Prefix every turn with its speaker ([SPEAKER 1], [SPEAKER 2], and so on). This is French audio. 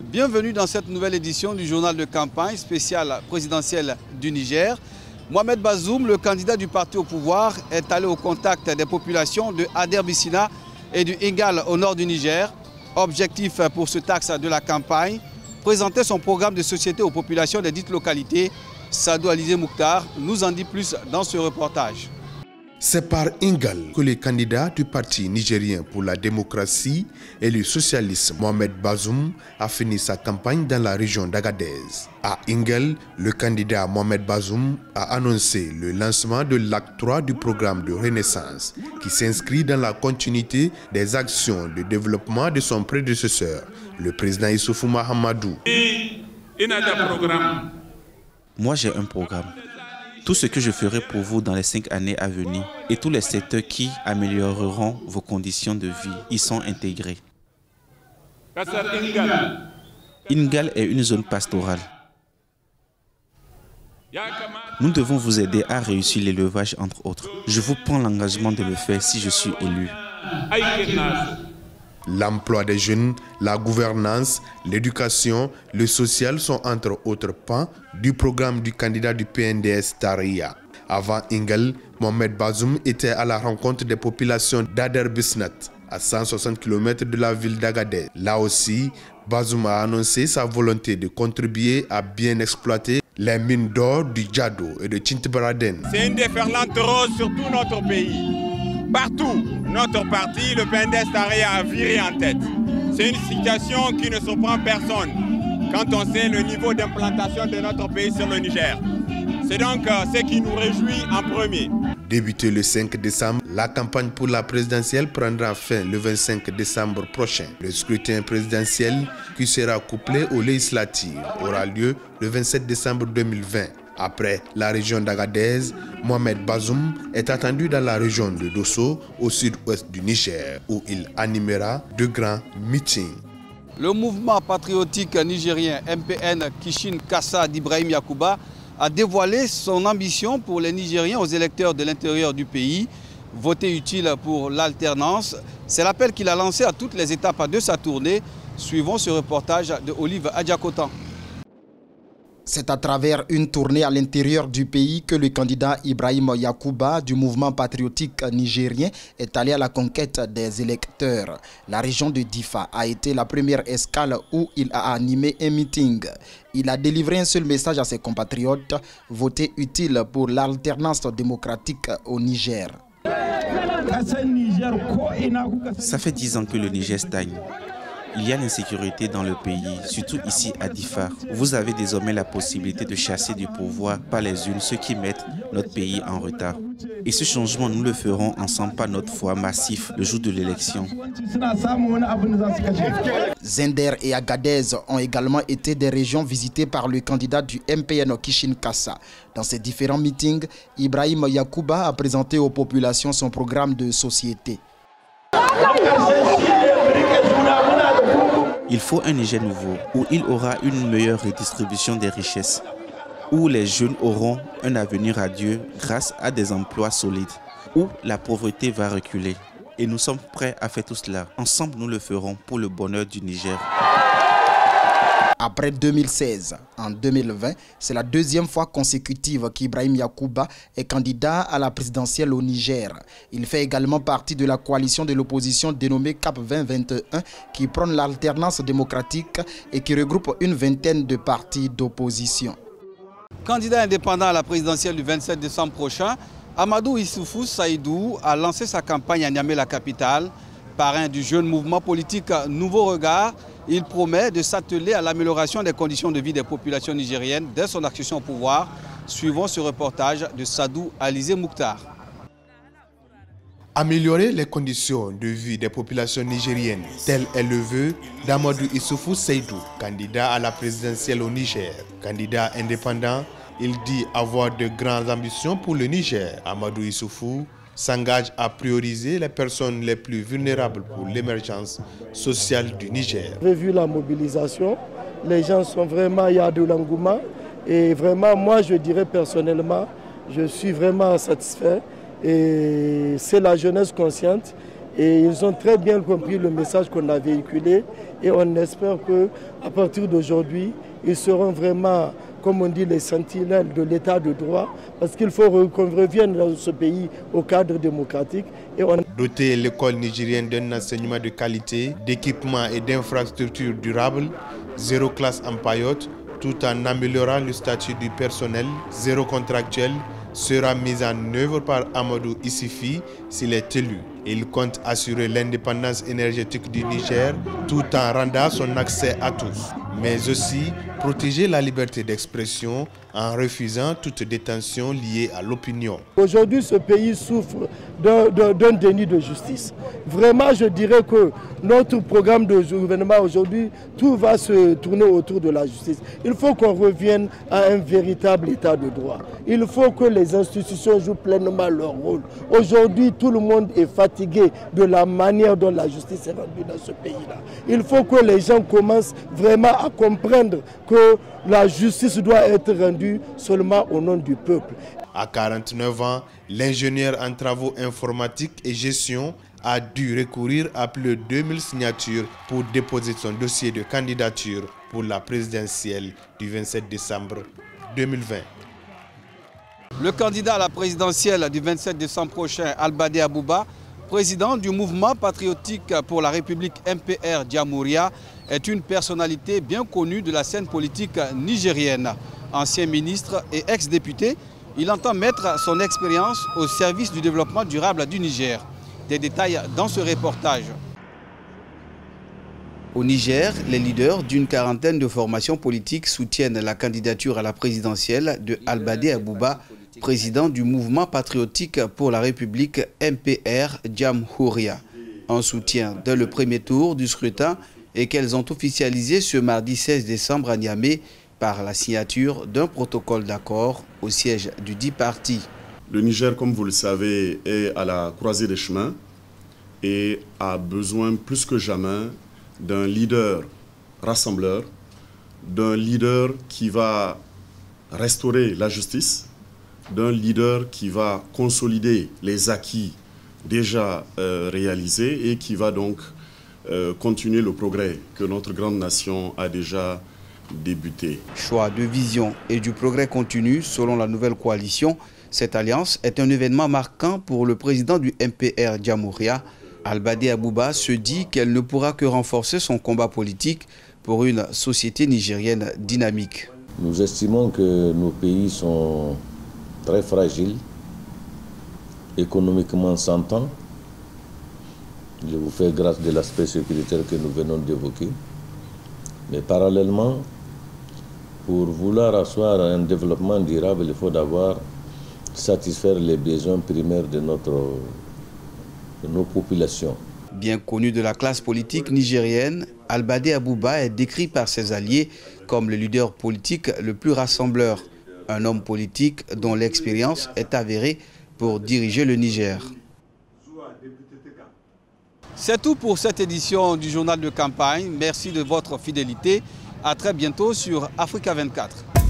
[SPEAKER 1] Bienvenue dans cette nouvelle édition du journal de campagne spécial présidentiel du Niger. Mohamed Bazoum, le candidat du parti au pouvoir, est allé au contact des populations de Ader-Bissina et du Ingal au nord du Niger. Objectif pour ce axe de la campagne, présenter son programme de société aux populations des dites localités. Sadou Alizé Mouktar nous en dit plus dans ce reportage.
[SPEAKER 2] C'est par Ingal que le candidat du parti nigérien pour la démocratie et le socialisme, Mohamed Bazoum, a fini sa campagne dans la région d'Agadez. À Ingal, le candidat Mohamed Bazoum a annoncé le lancement de l'acte 3 du programme de renaissance qui s'inscrit dans la continuité des actions de développement de son prédécesseur, le président Issoufou Mahamadou.
[SPEAKER 3] Moi, j'ai un programme. Tout ce que je ferai pour vous dans les 5 années à venir et tous les secteurs qui amélioreront vos conditions de vie y sont intégrés. Ingal est une zone pastorale. Nous devons vous aider à réussir l'élevage, entre autres. Je vous prends l'engagement de le faire si je suis élu.
[SPEAKER 2] L'emploi des jeunes, la gouvernance, l'éducation, le social sont entre autres pans du programme du candidat du PNDS Taria. Avant Ingal, Mohamed Bazoum était à la rencontre des populations d'Ader-Bissina, à 160 km de la ville d'Agadez. Là aussi, Bazoum a annoncé sa volonté de contribuer à bien exploiter les mines d'or du Djado et de Tintibaraden.
[SPEAKER 4] C'est une déferlante rose sur tout notre pays. Partout, notre parti, le PNDS Taria, a viré en tête. C'est une situation qui ne surprend personne quand on sait le niveau d'implantation de notre pays sur le Niger. C'est donc ce qui nous réjouit en premier.
[SPEAKER 2] Débuté le 5 décembre, la campagne pour la présidentielle prendra fin le 25 décembre prochain. Le scrutin présidentiel, qui sera couplé aux législatives, aura lieu le 27 décembre 2020. Après la région d'Agadez, Mohamed Bazoum est attendu dans la région de Dosso, au sud-ouest du Niger, où il animera de grands meetings.
[SPEAKER 1] Le mouvement patriotique nigérien MPN Kishin Kassa d'Ibrahim Yacouba a dévoilé son ambition pour les Nigériens aux électeurs de l'intérieur du pays. Voter utile pour l'alternance, c'est l'appel qu'il a lancé à toutes les étapes de sa tournée. Suivons ce reportage de Olive Adjakotan.
[SPEAKER 5] C'est à travers une tournée à l'intérieur du pays que le candidat Ibrahim Yacouba du mouvement patriotique nigérien est allé à la conquête des électeurs. La région de Difa a été la première escale où il a animé un meeting. Il a délivré un seul message à ses compatriotes, voter utile pour l'alternance démocratique au Niger.
[SPEAKER 3] Ça fait 10 ans que le Niger stagne. Il y a l'insécurité dans le pays, surtout ici à Difa. Vous avez désormais la possibilité de chasser du pouvoir par les urnes ceux qui mettent notre pays en retard. Et ce changement, nous le ferons ensemble par notre foi massif le jour de l'élection.
[SPEAKER 5] Zender et Agadez ont également été des régions visitées par le candidat du MPN Kishin Kassa. Dans ces différents meetings, Ibrahim Yacouba a présenté aux populations son programme de société.
[SPEAKER 3] Il faut un Niger nouveau, où il aura une meilleure redistribution des richesses, où les jeunes auront un avenir radieux grâce à des emplois solides, où la pauvreté va reculer. Et nous sommes prêts à faire tout cela. Ensemble, nous le ferons pour le bonheur du Niger.
[SPEAKER 5] Après 2016, en 2020, c'est la deuxième fois consécutive qu'Ibrahim Yacouba est candidat à la présidentielle au Niger. Il fait également partie de la coalition de l'opposition dénommée CAP 2021 qui prône l'alternance démocratique et qui regroupe une vingtaine de partis d'opposition.
[SPEAKER 1] Candidat indépendant à la présidentielle du 27 décembre prochain, Amadou Issoufou Saïdou a lancé sa campagne à Niamey, la capitale. Parrain du jeune mouvement politique Nouveau Regard, il promet de s'atteler à l'amélioration des conditions de vie des populations nigériennes dès son accession au pouvoir. Suivons ce reportage de Sadou Alizé Mouktar.
[SPEAKER 2] Améliorer les conditions de vie des populations nigériennes, tel est le vœu d'Amadou Issoufou Saïdou, candidat à la présidentielle au Niger. Candidat indépendant, il dit avoir de grandes ambitions pour le Niger. Amadou Issoufou s'engage à prioriser les personnes les plus vulnérables pour l'émergence sociale du Niger.
[SPEAKER 6] J'ai vu la mobilisation, les gens sont vraiment, il y a de l'engouement et vraiment moi je dirais personnellement, je suis vraiment satisfait et c'est la jeunesse consciente et ils ont très bien compris le message qu'on a véhiculé Et on espère qu'à partir d'aujourd'hui, ils seront vraiment, comme on dit, les sentinelles de l'état de droit, parce qu'il faut qu'on revienne dans ce pays au cadre démocratique.
[SPEAKER 2] Doter l'école nigérienne d'un enseignement de qualité, d'équipements et d'infrastructures durables, 0 classe en paillotte, tout en améliorant le statut du personnel, 0 contractuel, sera mise en œuvre par Amadou Issifi s'il est élu. Il compte assurer l'indépendance énergétique du Niger tout en rendant son accès à tous, mais aussi protéger la liberté d'expression en refusant toute détention liée à l'opinion.
[SPEAKER 6] Aujourd'hui, ce pays souffre d'un déni de justice. Vraiment, je dirais que notre programme de gouvernement aujourd'hui, tout va se tourner autour de la justice. Il faut qu'on revienne à un véritable état de droit. Il faut que les institutions jouent pleinement leur rôle. Aujourd'hui, tout le monde est fatigué de la manière dont la justice est rendue dans ce pays-là. Il faut que les gens commencent vraiment à comprendre que la justice doit être rendue seulement au nom du peuple.
[SPEAKER 2] À 49 ans, l'ingénieur en travaux informatiques et gestion a dû recourir à plus de 2000 signatures pour déposer son dossier de candidature pour la présidentielle du 27 décembre 2020.
[SPEAKER 1] Le candidat à la présidentielle du 27 décembre prochain, Albadé Abouba, président du mouvement patriotique pour la République MPR Djamhouria, est une personnalité bien connue de la scène politique nigérienne. Ancien ministre et ex-député, il entend mettre son expérience au service du développement durable du Niger. Des détails dans ce reportage. Au Niger, les leaders d'une quarantaine de formations politiques soutiennent la candidature à la présidentielle de Albadé Abouba, président du mouvement patriotique pour la République MPR Djamhouria. Un soutien dès le premier tour du scrutin et qu'elles ont officialisé ce mardi 16 décembre à Niamey par la signature d'un protocole d'accord au siège du dit parti.
[SPEAKER 7] Le Niger, comme vous le savez, est à la croisée des chemins et a besoin plus que jamais d'un leader rassembleur, d'un leader qui va restaurer la justice, d'un leader qui va consolider les acquis déjà réalisés et qui va donc continuer le progrès que notre grande nation a déjà débuté.
[SPEAKER 1] Choix de vision et du progrès continu selon la nouvelle coalition. Cette alliance est un événement marquant pour le président du MPR Djamhouria. Albadé Abouba se dit qu'elle ne pourra que renforcer son combat politique pour une société nigérienne dynamique.
[SPEAKER 8] Nous estimons que nos pays sont très fragiles, économiquement s'entend. Je vous fais grâce de l'aspect sécuritaire que nous venons d'évoquer. Mais parallèlement, pour vouloir asseoir un développement durable, il faut d'abord satisfaire les besoins primaires de nos populations.
[SPEAKER 1] Bien connu de la classe politique nigérienne, Albadé Abouba est décrit par ses alliés comme le leader politique le plus rassembleur. Un homme politique dont l'expérience est avérée pour diriger le Niger. C'est tout pour cette édition du journal de campagne. Merci de votre fidélité. À très bientôt sur Africa 24.